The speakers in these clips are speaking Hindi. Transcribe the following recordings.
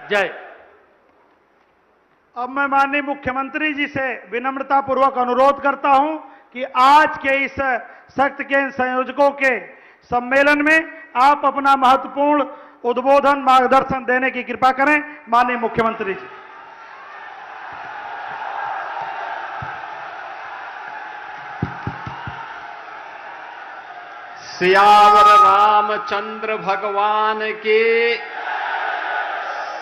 जय। अब मैं माननीय मुख्यमंत्री जी से विनम्रतापूर्वक अनुरोध करता हूं कि आज के इस शक्ति केंद्र संयोजकों के सम्मेलन में आप अपना महत्वपूर्ण उद्बोधन मार्गदर्शन देने की कृपा करें। माननीय मुख्यमंत्री जी। सियावर रामचंद्र भगवान के,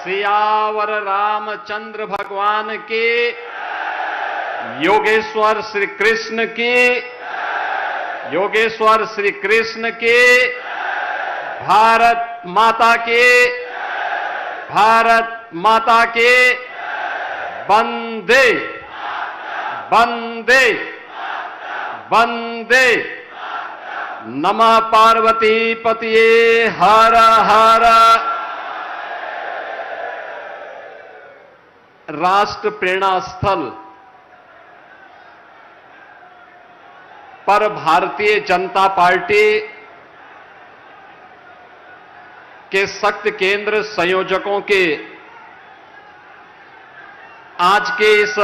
सियावर रामचंद्र भगवान के, योगेश्वर श्री कृष्ण की, योगेश्वर श्री कृष्ण के, भारत माता के, भारत माता के, वंदे वंदे वंदे। नमः पार्वती पतिये हर हर। राष्ट्र प्रेरणा स्थल पर भारतीय जनता पार्टी के शक्ति केंद्र संयोजकों के आज के इस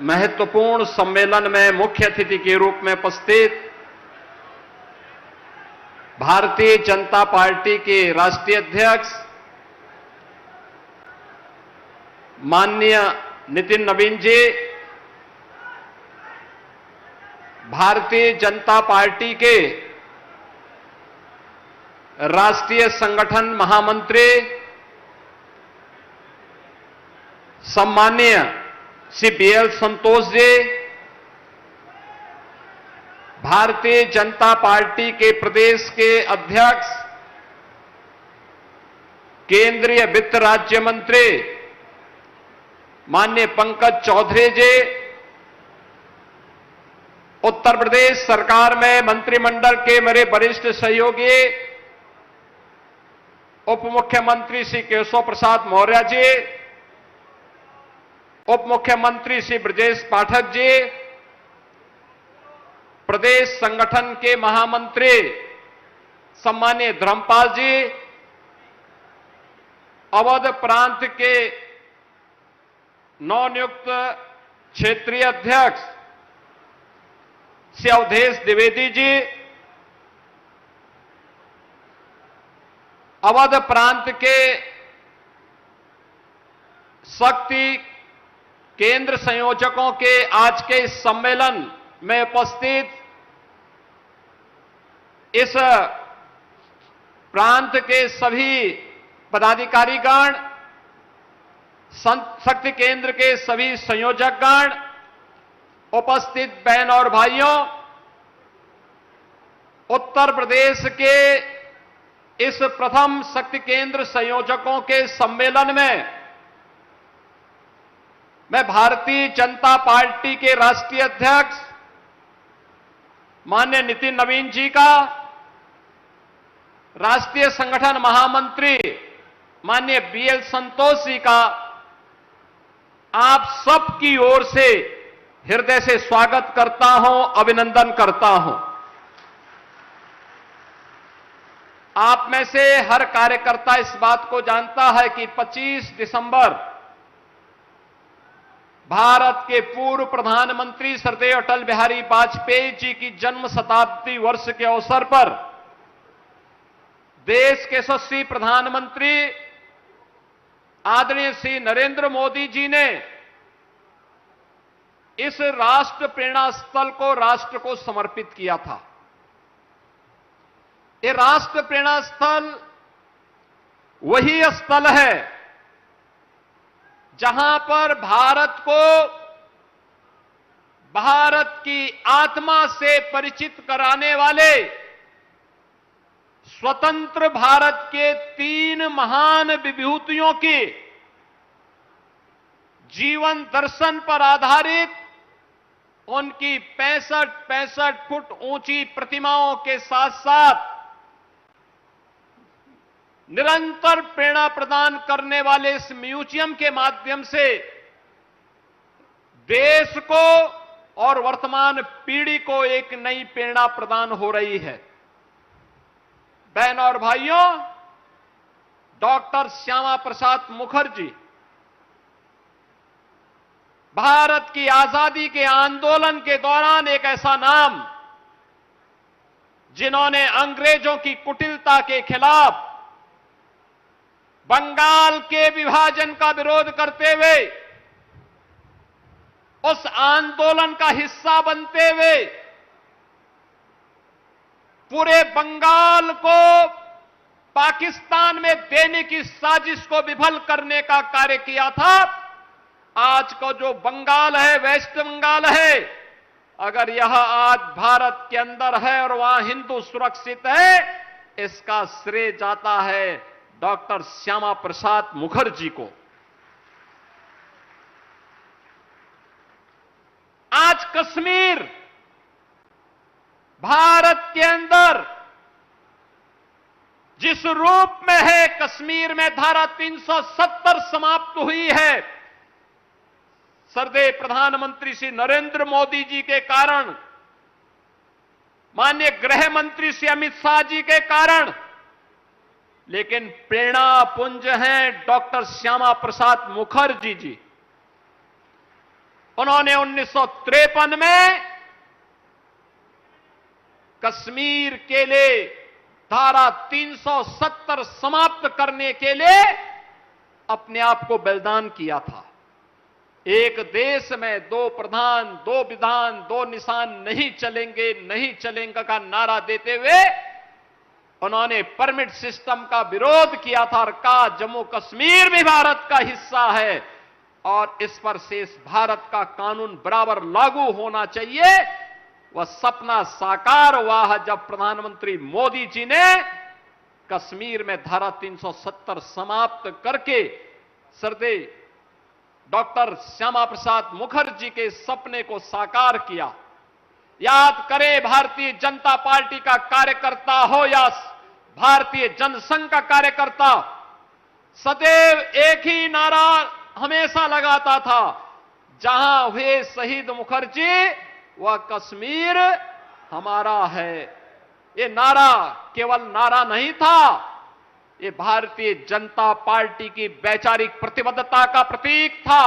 महत्वपूर्ण सम्मेलन में मुख्य अतिथि के रूप में उपस्थित भारतीय जनता पार्टी के राष्ट्रीय अध्यक्ष माननीय नितिन नवीन जी, भारतीय जनता पार्टी के राष्ट्रीय संगठन महामंत्री सम्माननीय श्री BL संतोष जी, भारतीय जनता पार्टी के प्रदेश के अध्यक्ष केंद्रीय वित्त राज्य मंत्री माननीय पंकज चौधरी जी, उत्तर प्रदेश सरकार में मंत्रिमंडल के मेरे वरिष्ठ सहयोगी उप मुख्यमंत्री श्री केशव प्रसाद मौर्य जी, उप मुख्यमंत्री श्री ब्रजेश पाठक जी, प्रदेश संगठन के महामंत्री सम्माननीय धर्मपाल जी, अवध प्रांत के नवनियुक्त क्षेत्रीय अध्यक्ष श्री अवधेश द्विवेदी जी, अवध प्रांत के शक्ति केंद्र संयोजकों के आज के इस सम्मेलन में उपस्थित इस प्रांत के सभी पदाधिकारीगण, शक्ति केंद्र के सभी संयोजकगण, उपस्थित बहन और भाइयों, उत्तर प्रदेश के इस प्रथम शक्ति केंद्र संयोजकों के सम्मेलन में मैं भारतीय जनता पार्टी के राष्ट्रीय अध्यक्ष माननीय नितिन नवीन जी का, राष्ट्रीय संगठन महामंत्री माननीय BL संतोष जी का आप सबकी ओर से हृदय से स्वागत करता हूं, अभिनंदन करता हूं। आप में से हर कार्यकर्ता इस बात को जानता है कि 25 दिसंबर भारत के पूर्व प्रधानमंत्री श्रद्धेय अटल बिहारी वाजपेयी जी की जन्म शताब्दी वर्ष के अवसर पर देश के यशस्वी प्रधानमंत्री आदरणीय श्री नरेंद्र मोदी जी ने इस राष्ट्र प्रेरणा स्थल को राष्ट्र को समर्पित किया था। ये राष्ट्र प्रेरणा स्थल वही स्थल है जहां पर भारत को भारत की आत्मा से परिचित कराने वाले स्वतंत्र भारत के 3 महान विभूतियों की जीवन दर्शन पर आधारित उनकी 65 फुट ऊंची प्रतिमाओं के साथ साथ निरंतर प्रेरणा प्रदान करने वाले इस म्यूजियम के माध्यम से देश को और वर्तमान पीढ़ी को एक नई प्रेरणा प्रदान हो रही है। बहन और भाइयों, डॉक्टर श्यामा प्रसाद मुखर्जी भारत की आजादी के आंदोलन के दौरान एक ऐसा नाम जिन्होंने अंग्रेजों की कुटिलता के खिलाफ बंगाल के विभाजन का विरोध करते हुए उस आंदोलन का हिस्सा बनते हुए पूरे बंगाल को पाकिस्तान में देने की साजिश को विफल करने का कार्य किया था। आज का जो बंगाल है, वेस्ट बंगाल है, अगर यह आज भारत के अंदर है और वहां हिंदू सुरक्षित है, इसका श्रेय जाता है डॉक्टर श्यामा प्रसाद मुखर्जी को। आज कश्मीर भारत के अंदर जिस रूप में है, कश्मीर में धारा 370 समाप्त हुई है, श्रद्धेय प्रधानमंत्री श्री नरेंद्र मोदी जी के कारण, माननीय गृह मंत्री श्री अमित शाह जी के कारण, लेकिन प्रेरणा पुंज हैं डॉक्टर श्यामा प्रसाद मुखर्जी जी। उन्होंने 1953 में कश्मीर के लिए धारा 370 समाप्त करने के लिए अपने आप को बलिदान किया था। एक देश में दो प्रधान, दो विधान, दो निशान नहीं चलेंगे, नहीं चलेंगे का नारा देते हुए उन्होंने परमिट सिस्टम का विरोध किया था और कहा जम्मू कश्मीर भी भारत का हिस्सा है और इस पर शेष भारत का कानून बराबर लागू होना चाहिए। वह सपना साकार हुआ है जब प्रधानमंत्री मोदी जी ने कश्मीर में धारा 370 समाप्त करके श्रद्धेय डॉक्टर श्यामा प्रसाद मुखर्जी के सपने को साकार किया। याद करें, भारतीय जनता पार्टी का कार्यकर्ता हो या भारतीय जनसंघ का कार्यकर्ता, सदैव एक ही नारा हमेशा लगाता था, जहां हुए शहीद मुखर्जी वह कश्मीर हमारा है। ये नारा केवल नारा नहीं था, ये भारतीय जनता पार्टी की वैचारिक प्रतिबद्धता का प्रतीक था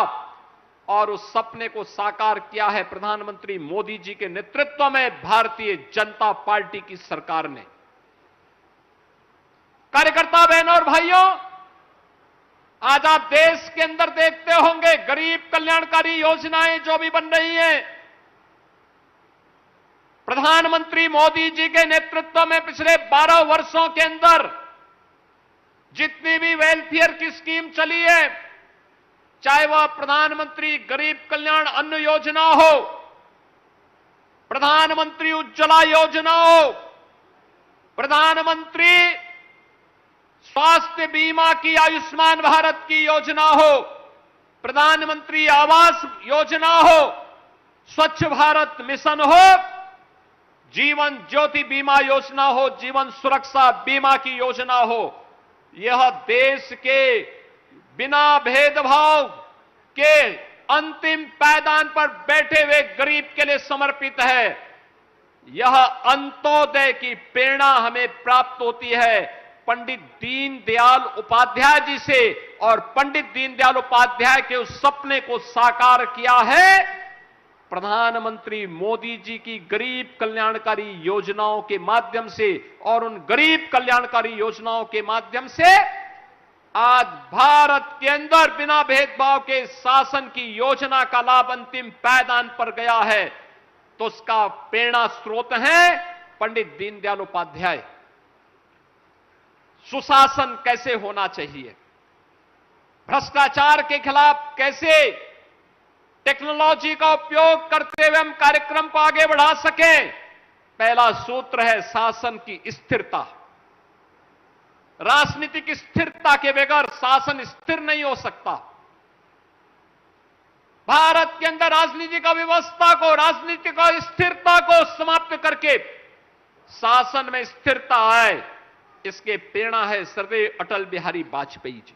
और उस सपने को साकार किया है प्रधानमंत्री मोदी जी के नेतृत्व में भारतीय जनता पार्टी की सरकार ने। कार्यकर्ता बहनों और भाइयों, आज आप देश के अंदर देखते होंगे गरीब कल्याणकारी योजनाएं जो भी बन रही हैं, प्रधानमंत्री मोदी जी के नेतृत्व में पिछले 12 वर्षों के अंदर जितनी भी वेलफेयर की स्कीम चली है, चाहे वह प्रधानमंत्री गरीब कल्याण अन्न योजना हो, प्रधानमंत्री उज्ज्वला योजना हो, प्रधानमंत्री स्वास्थ्य बीमा की आयुष्मान भारत की योजना हो, प्रधानमंत्री आवास योजना हो, स्वच्छ भारत मिशन हो, जीवन ज्योति बीमा योजना हो, जीवन सुरक्षा बीमा की योजना हो, यह देश के बिना भेदभाव के अंतिम पायदान पर बैठे हुए गरीब के लिए समर्पित है। यह अंत्योदय की प्रेरणा हमें प्राप्त होती है पंडित दीनदयाल उपाध्याय जी से, और पंडित दीनदयाल उपाध्याय के उस सपने को साकार किया है प्रधानमंत्री मोदी जी की गरीब कल्याणकारी योजनाओं के माध्यम से। और उन गरीब कल्याणकारी योजनाओं के माध्यम से आज भारत के अंदर बिना भेदभाव के शासन की योजना का लाभ अंतिम पायदान पर गया है, तो उसका प्रेरणा स्रोत है पंडित दीनदयाल उपाध्याय। सुशासन कैसे होना चाहिए, भ्रष्टाचार के खिलाफ कैसे टेक्नोलॉजी का उपयोग करते हुए हम कार्यक्रम को आगे बढ़ा सकें, पहला सूत्र है शासन की स्थिरता। राजनीतिक स्थिरता के बगैर शासन स्थिर नहीं हो सकता। भारत के अंदर राजनीतिक व्यवस्था को, राजनीतिक स्थिरता को समाप्त करके शासन में स्थिरता आए, इसके प्रेरणा है श्रद्धेय अटल बिहारी वाजपेयी जी।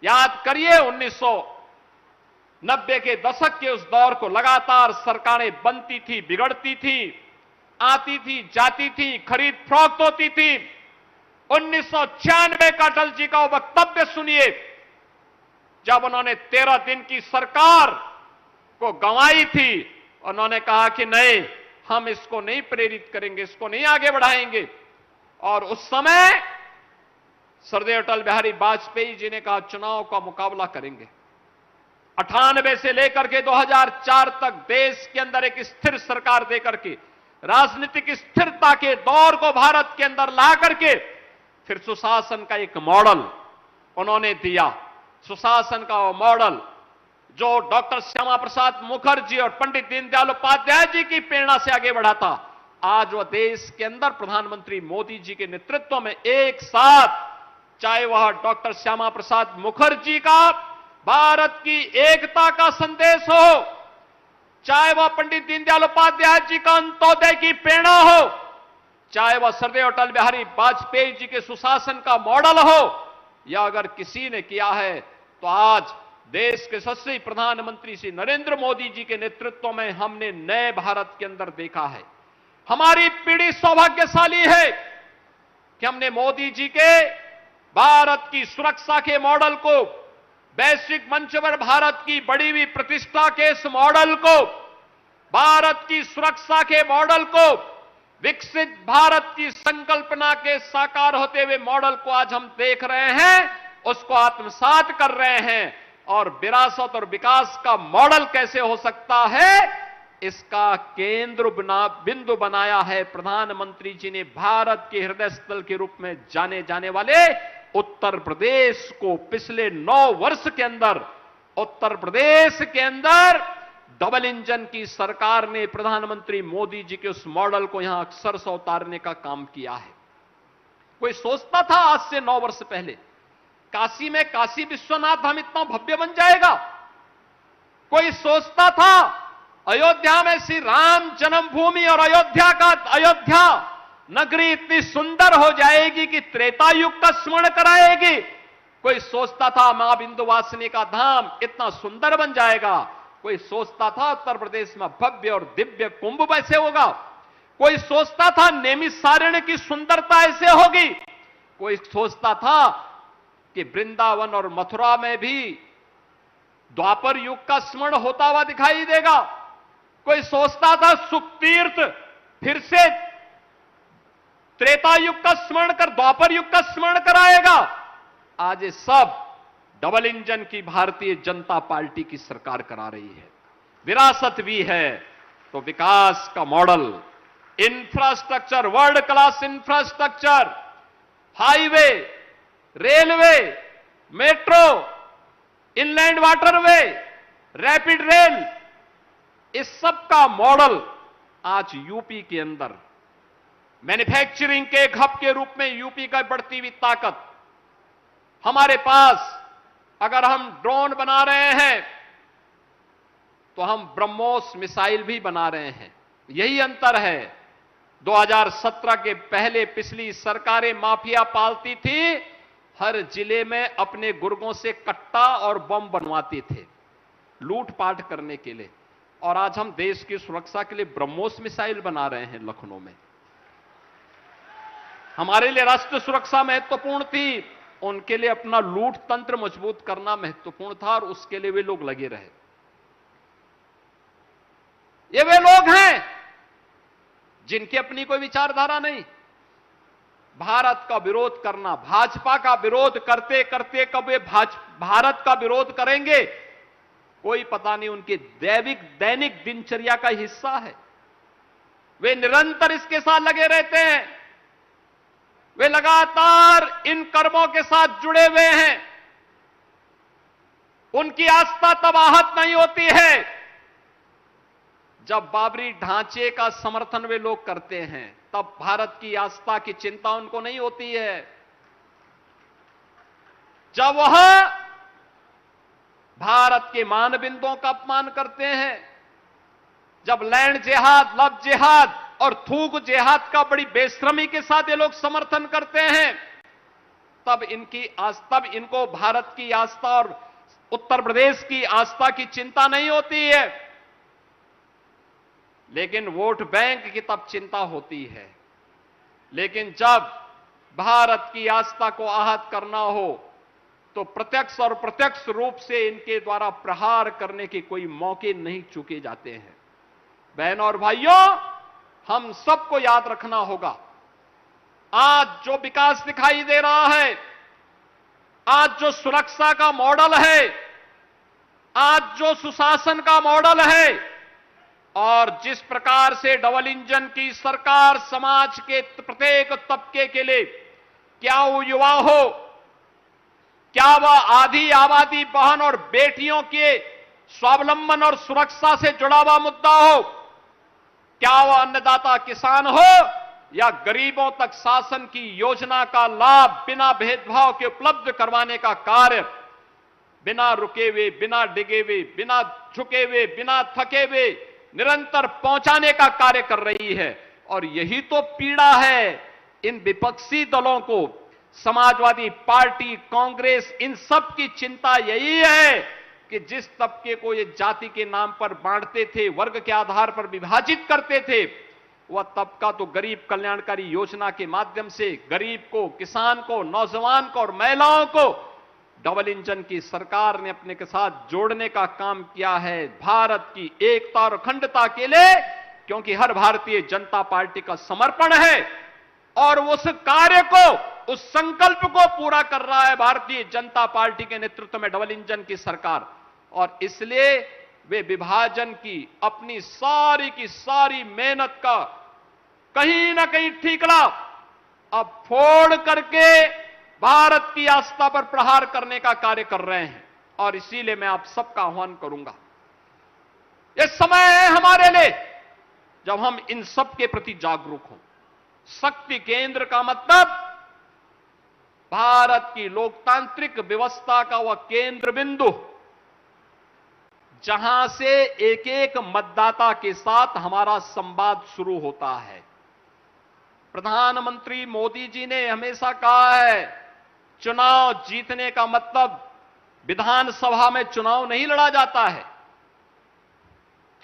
याद करिए 1990 के दशक के उस दौर को, लगातार सरकारें बनती थी, बिगड़ती थी, आती थी, जाती थी, खरीद फरोख्त होती थी, 1996 का अटल जी का वक्तव्य सुनिए, जब उन्होंने 13 दिन की सरकार को गंवाई थी। उन्होंने कहा कि नहीं, हम इसको नहीं प्रेरित करेंगे, इसको नहीं आगे बढ़ाएंगे। और उस समय श्रद्धेय अटल बिहारी वाजपेयी जी ने कहा चुनाव का मुकाबला करेंगे। 98 से लेकर के 2004 तक देश के अंदर एक स्थिर सरकार देकर के, राजनीतिक स्थिरता के दौर को भारत के अंदर ला करके फिर सुशासन का एक मॉडल उन्होंने दिया। सुशासन का वो मॉडल जो डॉक्टर श्यामा प्रसाद मुखर्जी और पंडित दीनदयाल उपाध्याय जी की प्रेरणा से आगे बढ़ा था, आज वह देश के अंदर प्रधानमंत्री मोदी जी के नेतृत्व में एक साथ, चाहे वह डॉक्टर श्यामा प्रसाद मुखर्जी का भारत की एकता का संदेश हो, चाहे वह पंडित दीनदयाल उपाध्याय जी का अंत्योदय की प्रेरणा हो, चाहे वह श्रद्धेय अटल बिहारी वाजपेयी जी के सुशासन का मॉडल हो, या अगर किसी ने किया है तो आज देश के यशस्वी प्रधानमंत्री श्री नरेंद्र मोदी जी के नेतृत्व में हमने नए भारत के अंदर देखा है। हमारी पीढ़ी सौभाग्यशाली है कि हमने मोदी जी के भारत की सुरक्षा के मॉडल को, वैश्विक मंच पर भारत की बढ़ी हुई प्रतिष्ठा के इस मॉडल को, भारत की सुरक्षा के मॉडल को, विकसित भारत की संकल्पना के साकार होते हुए मॉडल को आज हम देख रहे हैं, उसको आत्मसात कर रहे हैं। और विरासत और विकास का मॉडल कैसे हो सकता है, इसका केंद्र बिंदु बनाया है प्रधानमंत्री जी ने भारत के हृदय स्थल के रूप में जाने जाने वाले उत्तर प्रदेश को। पिछले 9 वर्ष के अंदर उत्तर प्रदेश के अंदर डबल इंजन की सरकार ने प्रधानमंत्री मोदी जी के उस मॉडल को यहां अक्षर से उतारने का काम किया है। कोई सोचता था आज से 9 वर्ष पहले काशी में काशी विश्वनाथ धाम इतना भव्य बन जाएगा? कोई सोचता था अयोध्या में श्री राम जन्मभूमि और अयोध्या नगरी इतनी सुंदर हो जाएगी कि त्रेता युग का स्मरण कराएगी? कोई सोचता था मां विंध्यवासिनी का धाम इतना सुंदर बन जाएगा? कोई सोचता था उत्तर प्रदेश में भव्य और दिव्य कुंभ ऐसे होगा? कोई सोचता था नैमिषारण्य की सुंदरता ऐसे होगी? कोई सोचता था कि वृंदावन और मथुरा में भी द्वापर युग का स्मरण होता हुआ दिखाई देगा? कोई सोचता था सुखतीर्थ फिर से त्रेता युग का स्मरण कर द्वापर युग का स्मरण कराएगा? आज ये सब डबल इंजन की भारतीय जनता पार्टी की सरकार करा रही है। विरासत भी है तो विकास का model, infrastructure, world class infrastructure, highway, railway, metro, inland waterway, rapid rail, इस सब का मॉडल आज यूपी के अंदर मैन्युफैक्चरिंग के एक हब के रूप में यूपी का बढ़ती हुई ताकत। हमारे पास अगर हम ड्रोन बना रहे हैं तो हम ब्रह्मोस मिसाइल भी बना रहे हैं। यही अंतर है। 2017 के पहले पिछली सरकारें माफिया पालती थी, हर जिले में अपने गुर्गों से कट्टा और बम बनवाते थे लूटपाट करने के लिए, और आज हम देश की सुरक्षा के लिए ब्रह्मोस मिसाइल बना रहे हैं लखनऊ में। हमारे लिए राष्ट्र सुरक्षा महत्वपूर्ण थी, उनके लिए अपना लूट तंत्र मजबूत करना महत्वपूर्ण था, और उसके लिए वे लोग लगे रहे। ये वे लोग हैं जिनकी अपनी कोई विचारधारा नहीं। भारत का विरोध करना, भाजपा का विरोध करते करते कब वे भारत का विरोध करेंगे कोई पता नहीं। उनके दैनिक दिनचर्या का हिस्सा है। वे निरंतर इसके साथ लगे रहते हैं। वे लगातार इन कर्मों के साथ जुड़े हुए हैं। उनकी आस्था तब आहत नहीं होती है जब बाबरी ढांचे का समर्थन वे लोग करते हैं, तब भारत की आस्था की चिंता उनको नहीं होती है। जब वह भारत के मानबिंदुओं का अपमान करते हैं, जब लैंड जिहाद, लव जिहाद और थूक जिहाद का बड़ी बेशर्मी के साथ ये लोग समर्थन करते हैं, तब इनको भारत की आस्था और उत्तर प्रदेश की आस्था की चिंता नहीं होती है। लेकिन वोट बैंक की तब चिंता होती है। लेकिन जब भारत की आस्था को आहत करना हो तो प्रत्यक्ष और प्रत्यक्ष रूप से इनके द्वारा प्रहार करने के कोई मौके नहीं चूके जाते हैं। बहनों और भाइयों, हम सबको याद रखना होगा, आज जो विकास दिखाई दे रहा है, आज जो सुरक्षा का मॉडल है, आज जो सुशासन का मॉडल है, और जिस प्रकार से डबल इंजन की सरकार समाज के प्रत्येक तबके के लिए, क्या वो युवा हो, क्या वह आधी आबादी बहन और बेटियों के स्वावलंबन और सुरक्षा से जुड़ा हुआ मुद्दा हो, क्या वह अन्नदाता किसान हो या गरीबों तक शासन की योजना का लाभ बिना भेदभाव के उपलब्ध करवाने का कार्य बिना रुके हुए, बिना डिगे हुए, बिना झुके हुए, बिना थके हुए निरंतर पहुंचाने का कार्य कर रही है। और यही तो पीड़ा है इन विपक्षी दलों को, समाजवादी पार्टी, कांग्रेस, इन सब की चिंता यही है कि जिस तबके को ये जाति के नाम पर बांटते थे, वर्ग के आधार पर विभाजित करते थे, वह तबका तो गरीब कल्याणकारी योजना के माध्यम से गरीब को, किसान को, नौजवान को और महिलाओं को डबल इंजन की सरकार ने अपने के साथ जोड़ने का काम किया है, भारत की एकता और अखंडता के लिए, क्योंकि हर भारतीय जनता पार्टी का समर्पण है और उस कार्य को, उस संकल्प को पूरा कर रहा है भारतीय जनता पार्टी के नेतृत्व में डबल इंजन की सरकार। और इसलिए वे विभाजन की अपनी सारी की सारी मेहनत का कहीं ना कहीं ठीकरा अब फोड़ करके भारत की आस्था पर प्रहार करने का कार्य कर रहे हैं। और इसीलिए मैं आप सबका आह्वान करूंगा, यह समय है हमारे लिए जब हम इन सब के प्रति जागरूक हों। शक्ति केंद्र का मतलब भारत की लोकतांत्रिक व्यवस्था का वह केंद्र बिंदु जहां से एक एक मतदाता के साथ हमारा संवाद शुरू होता है। प्रधानमंत्री मोदी जी ने हमेशा कहा है, चुनाव जीतने का मतलब विधानसभा में चुनाव नहीं लड़ा जाता है,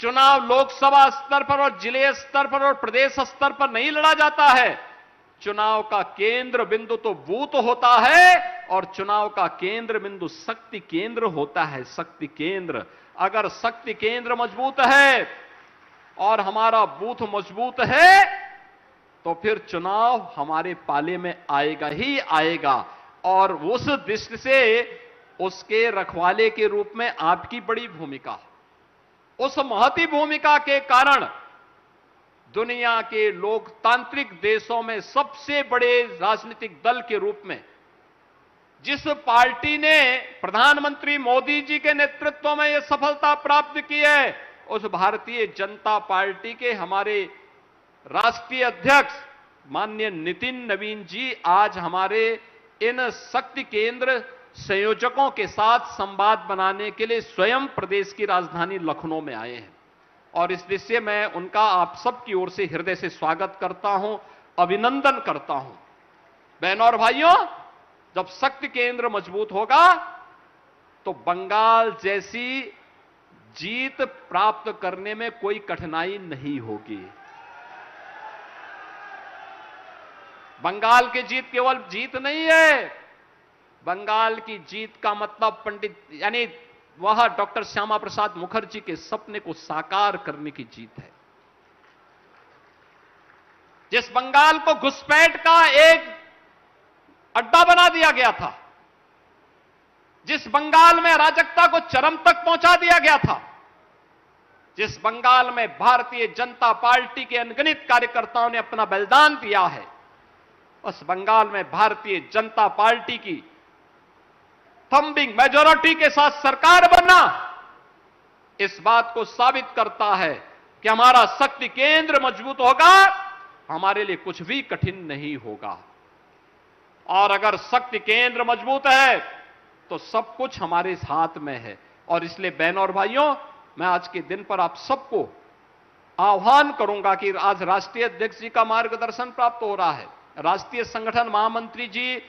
चुनाव लोकसभा स्तर पर और जिले स्तर पर और प्रदेश स्तर पर नहीं लड़ा जाता है। चुनाव का केंद्र बिंदु तो बूथ होता है और चुनाव का केंद्र बिंदु शक्ति केंद्र होता है। शक्ति केंद्र, अगर शक्ति केंद्र मजबूत है और हमारा बूथ मजबूत है तो फिर चुनाव हमारे पाले में आएगा ही आएगा। और उस दृष्टि से उसके रखवाले के रूप में आपकी बड़ी भूमिका, उस महती भूमिका के कारण दुनिया के लोकतांत्रिक देशों में सबसे बड़े राजनीतिक दल के रूप में जिस पार्टी ने प्रधानमंत्री मोदी जी के नेतृत्व में यह सफलता प्राप्त की है, उस भारतीय जनता पार्टी के हमारे राष्ट्रीय अध्यक्ष माननीय नितिन नवीन जी आज हमारे इन शक्ति केंद्र संयोजकों के साथ संवाद बनाने के लिए स्वयं प्रदेश की राजधानी लखनऊ में आए हैं। और इस दृष्टि से मैं उनका आप सबकी ओर से हृदय से स्वागत करता हूं, अभिनंदन करता हूं। बहनों और भाइयों, जब शक्ति केंद्र मजबूत होगा तो बंगाल जैसी जीत प्राप्त करने में कोई कठिनाई नहीं होगी। बंगाल की जीत केवल जीत नहीं है, बंगाल की जीत का मतलब पंडित यानी वह डॉक्टर श्यामा प्रसाद मुखर्जी के सपने को साकार करने की जीत है। जिस बंगाल को घुसपैठ का एक अड्डा बना दिया गया था, जिस बंगाल में अराजकता को चरम तक पहुंचा दिया गया था, जिस बंगाल में भारतीय जनता पार्टी के अनगिनत कार्यकर्ताओं ने अपना बलिदान दिया है, उस बंगाल में भारतीय जनता पार्टी की थंबिंग मेजॉरिटी के साथ सरकार बनना इस बात को साबित करता है कि हमारा शक्ति केंद्र मजबूत होगा, हमारे लिए कुछ भी कठिन नहीं होगा। और अगर शक्ति केंद्र मजबूत है तो सब कुछ हमारे हाथ में है। और इसलिए बहनों और भाइयों, मैं आज के दिन पर आप सबको आह्वान करूंगा कि आज राष्ट्रीय अध्यक्ष जी का मार्गदर्शन प्राप्त हो रहा है, राष्ट्रीय संगठन महामंत्री जी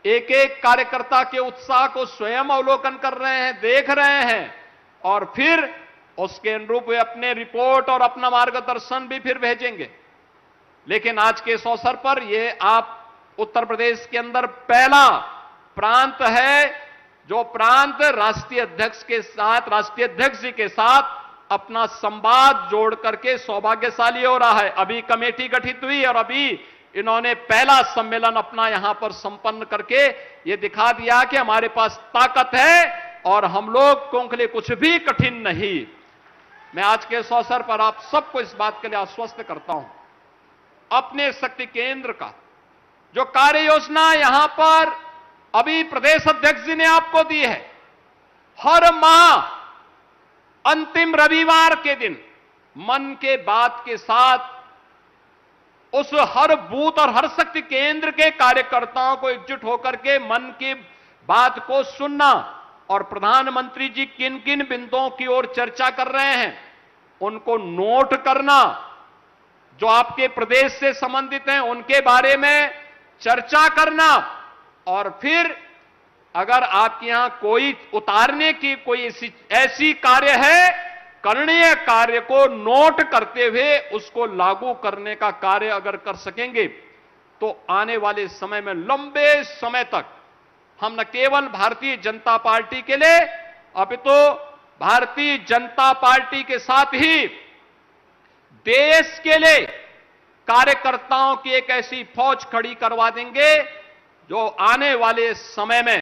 एक एक कार्यकर्ता के उत्साह को स्वयं अवलोकन कर रहे हैं, देख रहे हैं, और फिर उसके अनुरूप वे अपने रिपोर्ट और अपना मार्गदर्शन भी फिर भेजेंगे। लेकिन आज के इस अवसर पर ये आप उत्तर प्रदेश के अंदर पहला प्रांत है जो प्रांत राष्ट्रीय अध्यक्ष जी के साथ अपना संवाद जोड़ करके सौभाग्यशाली हो रहा है। अभी कमेटी गठित हुई और अभी इन्होंने पहला सम्मेलन अपना यहां पर संपन्न करके ये दिखा दिया कि हमारे पास ताकत है और हम लोगों के लिए कुछ भी कठिन नहीं। मैं आज के इस अवसर पर आप सबको इस बात के लिए आश्वस्त करता हूं, अपने शक्ति केंद्र का जो कार्य योजना यहां पर अभी प्रदेश अध्यक्ष जी ने आपको दी है, हर माह अंतिम रविवार के दिन मन के बात के साथ उस हर बूथ और हर शक्ति केंद्र के कार्यकर्ताओं को एकजुट होकर के मन की बात को सुनना और प्रधानमंत्री जी किन किन बिंदुओं की ओर चर्चा कर रहे हैं उनको नोट करना, जो आपके प्रदेश से संबंधित हैं उनके बारे में चर्चा करना और फिर अगर आपके यहां कोई उतारने की कोई ऐसी कार्य है, करणीय कार्य को नोट करते हुए उसको लागू करने का कार्य अगर कर सकेंगे तो आने वाले समय में लंबे समय तक हम न केवल भारतीय जनता पार्टी के लिए अपितु भारतीय जनता पार्टी के साथ ही देश के लिए कार्यकर्ताओं की एक ऐसी फौज खड़ी करवा देंगे जो आने वाले समय में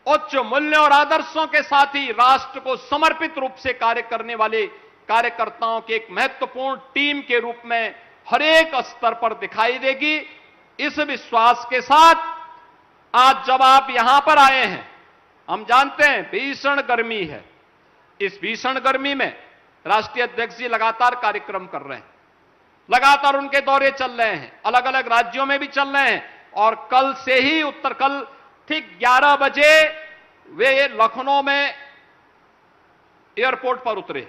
उच्च मूल्यों और आदर्शों के साथ ही राष्ट्र को समर्पित रूप से कार्य करने वाले कार्यकर्ताओं की एक महत्वपूर्ण टीम के रूप में हर एक स्तर पर दिखाई देगी। इस विश्वास के साथ आज जब आप यहां पर आए हैं, हम जानते हैं भीषण गर्मी है, इस भीषण गर्मी में राष्ट्रीय अध्यक्ष जी लगातार कार्यक्रम कर रहे हैं, लगातार उनके दौरे चल रहे हैं, अलग अलग राज्यों में भी चल रहे हैं और कल से ही कल ठीक 11 बजे वे लखनऊ में एयरपोर्ट पर उतरे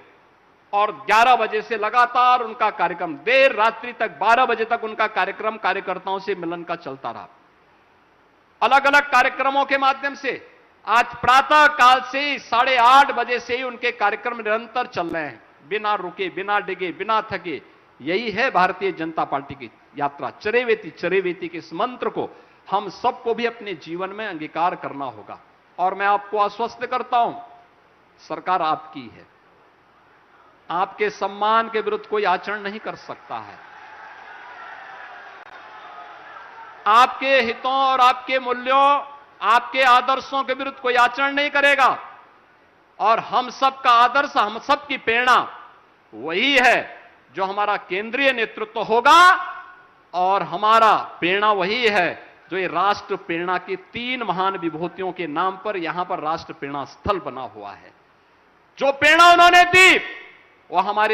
और 11 बजे से लगातार उनका कार्यक्रम देर रात्रि तक 12 बजे तक उनका कार्यक्रम कार्यकर्ताओं से मिलन का चलता रहा। अलग अलग कार्यक्रमों के माध्यम से आज प्रातः काल से ही 8:30 बजे से ही उनके कार्यक्रम निरंतर चल रहे हैं, बिना रुके, बिना डिगे, बिना थके। यही है भारतीय जनता पार्टी की यात्रा, चरेवेती चरेवेती के इस मंत्र को हम सबको भी अपने जीवन में अंगीकार करना होगा। और मैं आपको आश्वस्त करता हूं, सरकार आपकी है, आपके सम्मान के विरुद्ध कोई आचरण नहीं कर सकता है, आपके हितों और आपके मूल्यों, आपके आदर्शों के विरुद्ध कोई आचरण नहीं करेगा। और हम सबका आदर्श, हम सबकी प्रेरणा वही है जो हमारा केंद्रीय नेतृत्व होगा और हमारा प्रेरणा वही है जो ये राष्ट्र प्रेरणा की 3 महान विभूतियों के नाम पर यहां पर राष्ट्र प्रेरणा स्थल बना हुआ है। जो प्रेरणा उन्होंने दी वो हमारे